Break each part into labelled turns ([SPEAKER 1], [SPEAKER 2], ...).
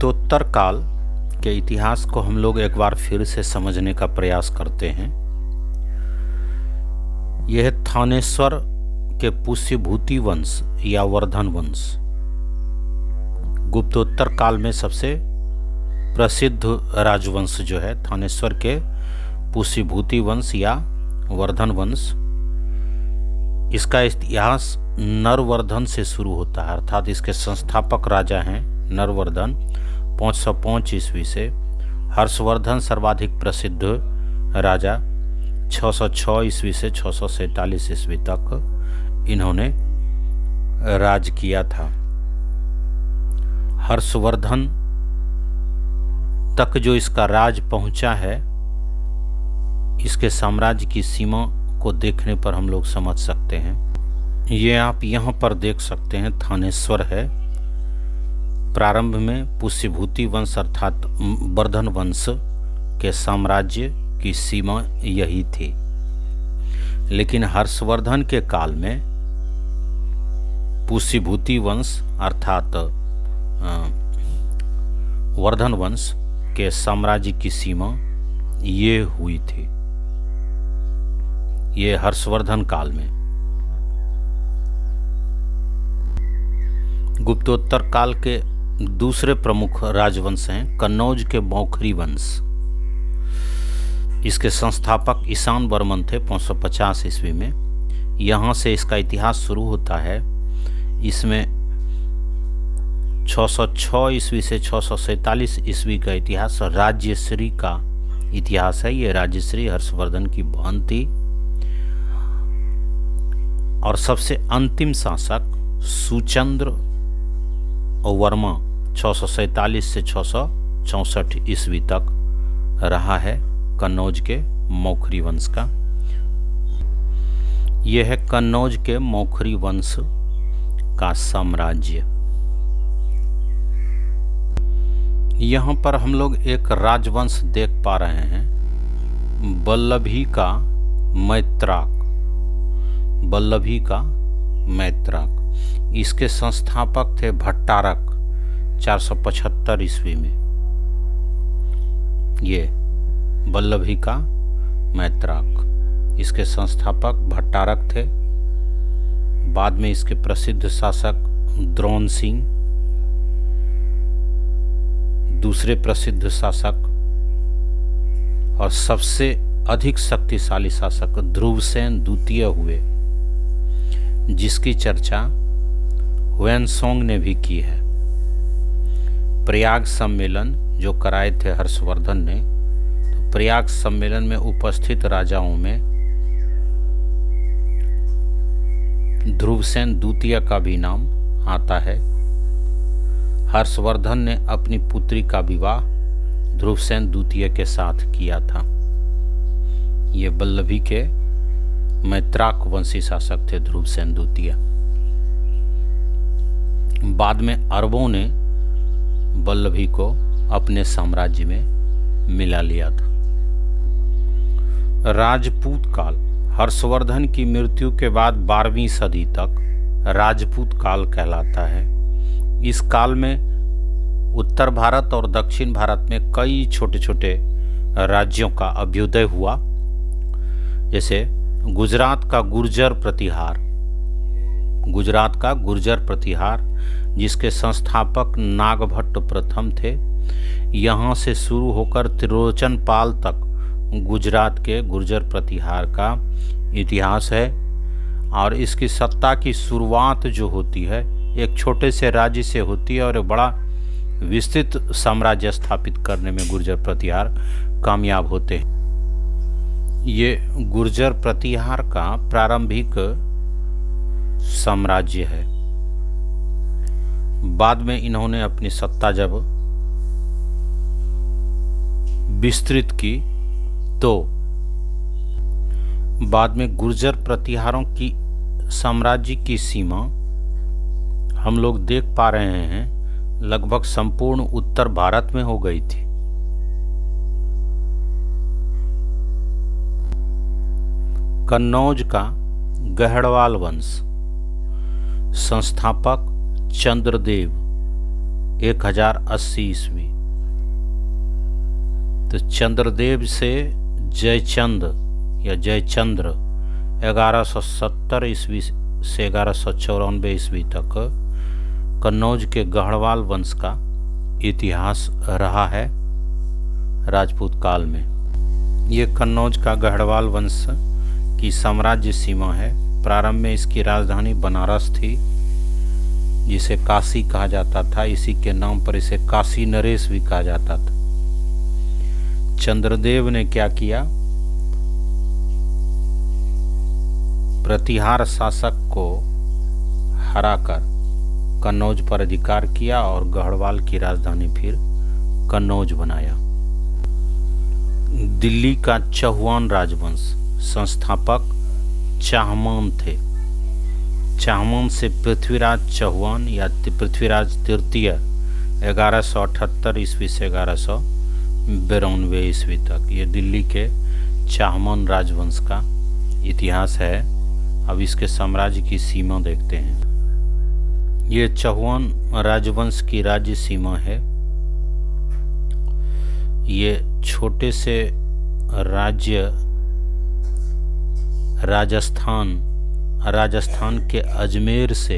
[SPEAKER 1] गुप्तोत्तर काल के इतिहास को हम लोग एक बार फिर से समझने का प्रयास करते हैं। यह थानेश्वर के पुष्यभूति वंश या वर्धन वंश गुप्तोत्तर काल में सबसे प्रसिद्ध राजवंश जो है थानेश्वर के पुष्यभूति वंश या वर्धन वंश। इसका इतिहास नरवर्धन से शुरू होता है, अर्थात इसके संस्थापक राजा हैं नरवर्धन 505 ईस्वी से। हर्षवर्धन सर्वाधिक प्रसिद्ध राजा 606 ईस्वी से 647 ईस्वी तक इन्होंने राज किया था। हर्षवर्धन तक जो इसका राज पहुंचा है, इसके साम्राज्य की सीमा को देखने पर हम लोग समझ सकते हैं। ये आप यहाँ पर देख सकते हैं, थानेश्वर है। प्रारंभ में पुष्यभूति वंश अर्थात वर्धन वंश के साम्राज्य की सीमा यही थी, लेकिन हर्षवर्धन के काल में पुष्यभूति वंश अर्थात वर्धन वंश के साम्राज्य की सीमा ये हुई थी, ये हर्षवर्धन काल में। गुप्तोत्तर काल के दूसरे प्रमुख राजवंश हैं कन्नौज के मौखरी वंश। इसके संस्थापक ईशान वर्मन थे 550 ईस्वी में। यहाँ से इसका इतिहास शुरू होता है। इसमें 606 ईस्वी से 647 ईस्वी का इतिहास राज्यश्री का इतिहास है। ये राज्यश्री हर्षवर्धन की बहन थी और सबसे अंतिम शासक सुचंद्र वर्मा 647 से 664 ईस्वी तक रहा है कन्नौज के मौखरी वंश का। यह है कन्नौज के मौखरी वंश का साम्राज्य। यहाँ पर हम लोग एक राजवंश देख पा रहे हैं, बल्लभी का मैत्राक। बल्लभी का मैत्राक, इसके संस्थापक थे भट्टारक 475 ईस्वी में। ये बल्लभी का मैत्राक, इसके संस्थापक भट्टारक थे। बाद में इसके प्रसिद्ध शासक द्रोण सिंह, दूसरे प्रसिद्ध शासक और सबसे अधिक शक्तिशाली शासक ध्रुवसेन द्वितीय हुए, जिसकी चर्चा हुएनसोंग ने भी की है। प्रयाग सम्मेलन जो कराए थे हर्षवर्धन ने, तो प्रयाग सम्मेलन में उपस्थित राजाओं में ध्रुवसेन द्वितीय का भी नाम आता है। हर्षवर्धन ने अपनी पुत्री का विवाह ध्रुवसेन द्वितीय के साथ किया था। ये बल्लभी के मैत्राक वंशी शासक थे ध्रुवसेन द्वितीय। बाद में अरबों ने बल्लभी को अपने साम्राज्य में मिला लिया था। राजपूत काल हर्षवर्धन की मृत्यु के बाद 12वीं सदी तक राजपूत काल कहलाता है। इस काल में उत्तर भारत और दक्षिण भारत में कई छोटे छोटे राज्यों का अभ्युदय हुआ, जैसे गुजरात का गुर्जर प्रतिहार, जिसके संस्थापक नागभट्ट प्रथम थे। यहाँ से शुरू होकर त्रिलोचन पाल तक गुजरात के गुर्जर प्रतिहार का इतिहास है। और इसकी सत्ता की शुरुआत जो होती है एक छोटे से राज्य से होती है और एक बड़ा विस्तृत साम्राज्य स्थापित करने में गुर्जर प्रतिहार कामयाब होते हैं। ये गुर्जर प्रतिहार का प्रारंभिक साम्राज्य है। बाद में इन्होंने अपनी सत्ता जब विस्तृत की, तो बाद में गुर्जर प्रतिहारों की साम्राज्य की सीमा हम लोग देख पा रहे हैं लगभग संपूर्ण उत्तर भारत में हो गई थी। कन्नौज का गहड़वाल वंश, संस्थापक चंद्रदेव 1080 ईस्वी। तो चंद्रदेव से जयचंद या जयचंद्र 1170 ईस्वी से 1194 ईस्वी तक कन्नौज के गढ़वाल वंश का इतिहास रहा है राजपूत काल में। ये कन्नौज का गढ़वाल वंश की साम्राज्य सीमा है। प्रारंभ में इसकी राजधानी बनारस थी, जिसे काशी कहा जाता था। इसी के नाम पर इसे काशी नरेश भी कहा जाता था। चंद्रदेव ने क्या किया, प्रतिहार शासक को हराकर कन्नौज पर अधिकार किया और गढ़वाल की राजधानी फिर कन्नौज बनाया। दिल्ली का चौहान राजवंश संस्थापक चाहमान थे। चाहमान से पृथ्वीराज चौहान या पृथ्वीराज तृतीय 1178 ईस्वी से 1192 ईस्वी तक ये दिल्ली के चाहमान राजवंश का इतिहास है। अब इसके साम्राज्य की सीमा देखते हैं। ये चौहान राजवंश की राज्य सीमा है। ये छोटे से राज्य राजस्थान के अजमेर से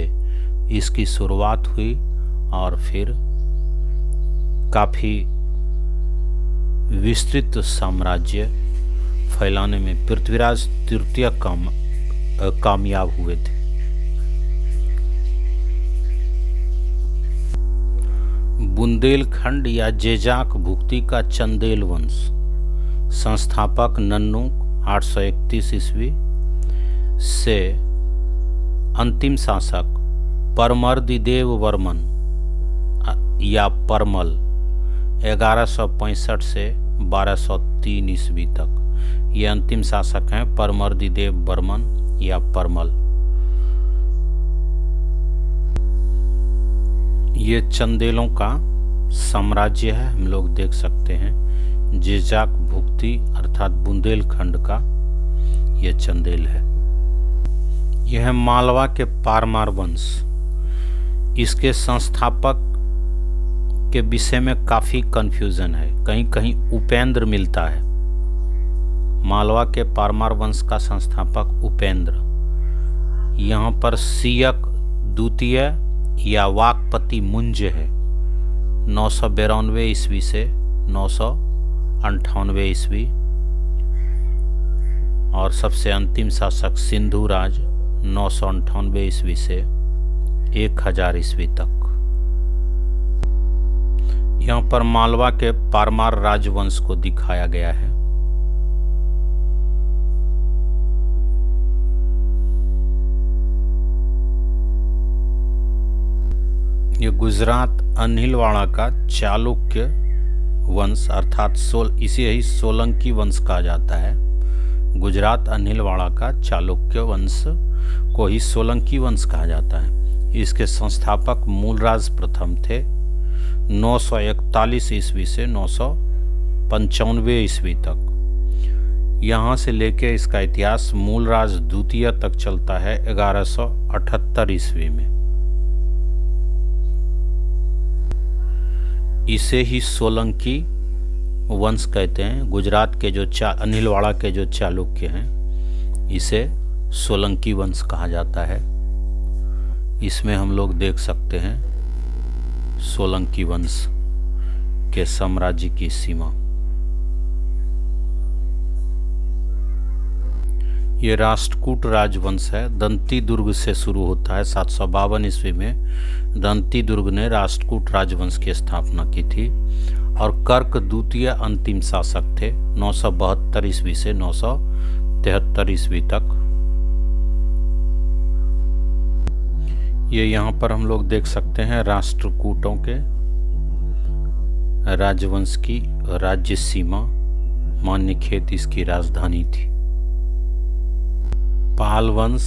[SPEAKER 1] इसकी शुरुआत हुई और फिर काफ़ी विस्तृत साम्राज्य फैलाने में पृथ्वीराज तृतीय कामयाब हुए थे। बुंदेलखंड या जेजाक भुक्ति का चंदेल वंश संस्थापक नन्नू 831 ईस्वी से अंतिम शासक परमर्दिदेव वर्मन या परमल 1165 से 1203 ईस्वी तक ये अंतिम शासक हैं। परमर्दिदेव वर्मन या परमल। ये चंदेलों का साम्राज्य है, हम लोग देख सकते हैं। जेजाक भुक्ति अर्थात बुंदेलखंड का ये चंदेल है। यह मालवा के पारमार वंश। इसके संस्थापक के विषय में काफ़ी कन्फ्यूज़न है, कहीं कहीं उपेंद्र मिलता है। मालवा के पारमार वंश का संस्थापक उपेंद्र। यहाँ पर सियक द्वितीय या वाकपति मुंज है 992 ईस्वी से 998 ईस्वी और सबसे अंतिम शासक सिंधु राज 998 ईस्वी से 1000 ईस्वी तक। यहाँ पर मालवा के पारमार राजवंश को दिखाया गया है। ये गुजरात अनिलवाड़ा का चालुक्य वंश अर्थात इसे ही सोलंकी वंश कहा जाता है। गुजरात अनिलवाड़ा का चालुक्य वंश को ही सोलंकी वंश कहा जाता है। इसके संस्थापक मूलराज प्रथम थे 941 ईस्वी से 995 ईस्वी तक। यहाँ से लेके इसका इतिहास मूलराज द्वितीय तक चलता है 1178 ईस्वी में। इसे ही सोलंकी वंश कहते हैं। गुजरात के जो अनिलवाड़ा के जो चालुक्य हैं इसे सोलंकी वंश कहा जाता है। इसमें हम लोग देख सकते हैं सोलंकी वंश के साम्राज्य की सीमा। ये राष्ट्रकूट राजवंश है। दंती दुर्ग से शुरू होता है। 752 ईस्वी में दंती दुर्ग ने राष्ट्रकूट राजवंश की स्थापना की थी और कर्क द्वितीय अंतिम शासक थे 972 ईस्वी से 973 ईस्वी तक। ये यहाँ पर हम लोग देख सकते हैं राष्ट्रकूटों के राजवंश की राज्य सीमा। मान्यखेत इसकी राजधानी थी। पाल वंश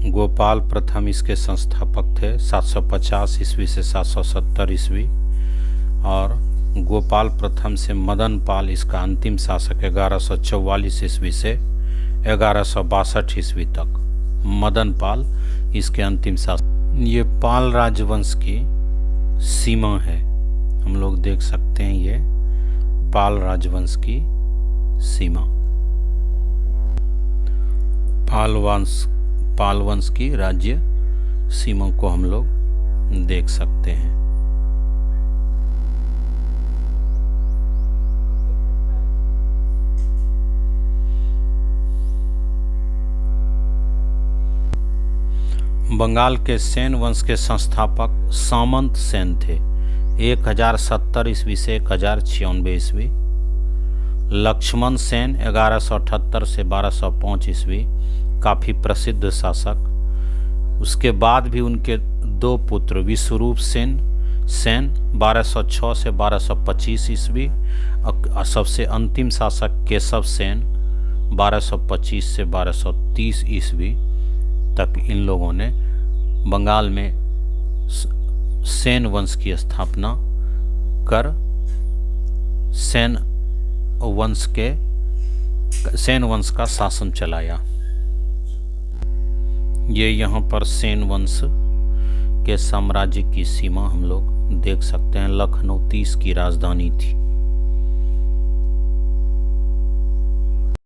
[SPEAKER 1] गोपाल प्रथम इसके संस्थापक थे 750 ईस्वी से 770 ईस्वी और गोपाल प्रथम से मदन पाल इसका अंतिम शासक 1144 ईस्वी से 1162 ईस्वी तक। मदन पाल इसके अंतिम शासक। ये पाल राजवंश की सीमा है। हम लोग देख सकते हैं ये पाल राजवंश की सीमा, पाल वंश की राज्य सीमा को हम लोग देख सकते हैं। बंगाल के सेन वंश के संस्थापक सामंत सेन थे। 1070 ईस्वी से 1096 ईस्वी। लक्ष्मण सेन 1178 से 1205 ईस्वी, काफ़ी प्रसिद्ध शासक। उसके बाद भी उनके दो पुत्र विश्वरूप सेन 1206 से 1225 ईस्वी, और सबसे अंतिम शासक केशव सेन 1225 से 1230 ईस्वी तक इन लोगों ने बंगाल में सेन वंश की स्थापना कर सेन वंश का शासन चलाया। ये यहाँ पर सेन वंश के साम्राज्य की सीमा हम लोग देख सकते हैं। लखनऊ 30 की राजधानी थी।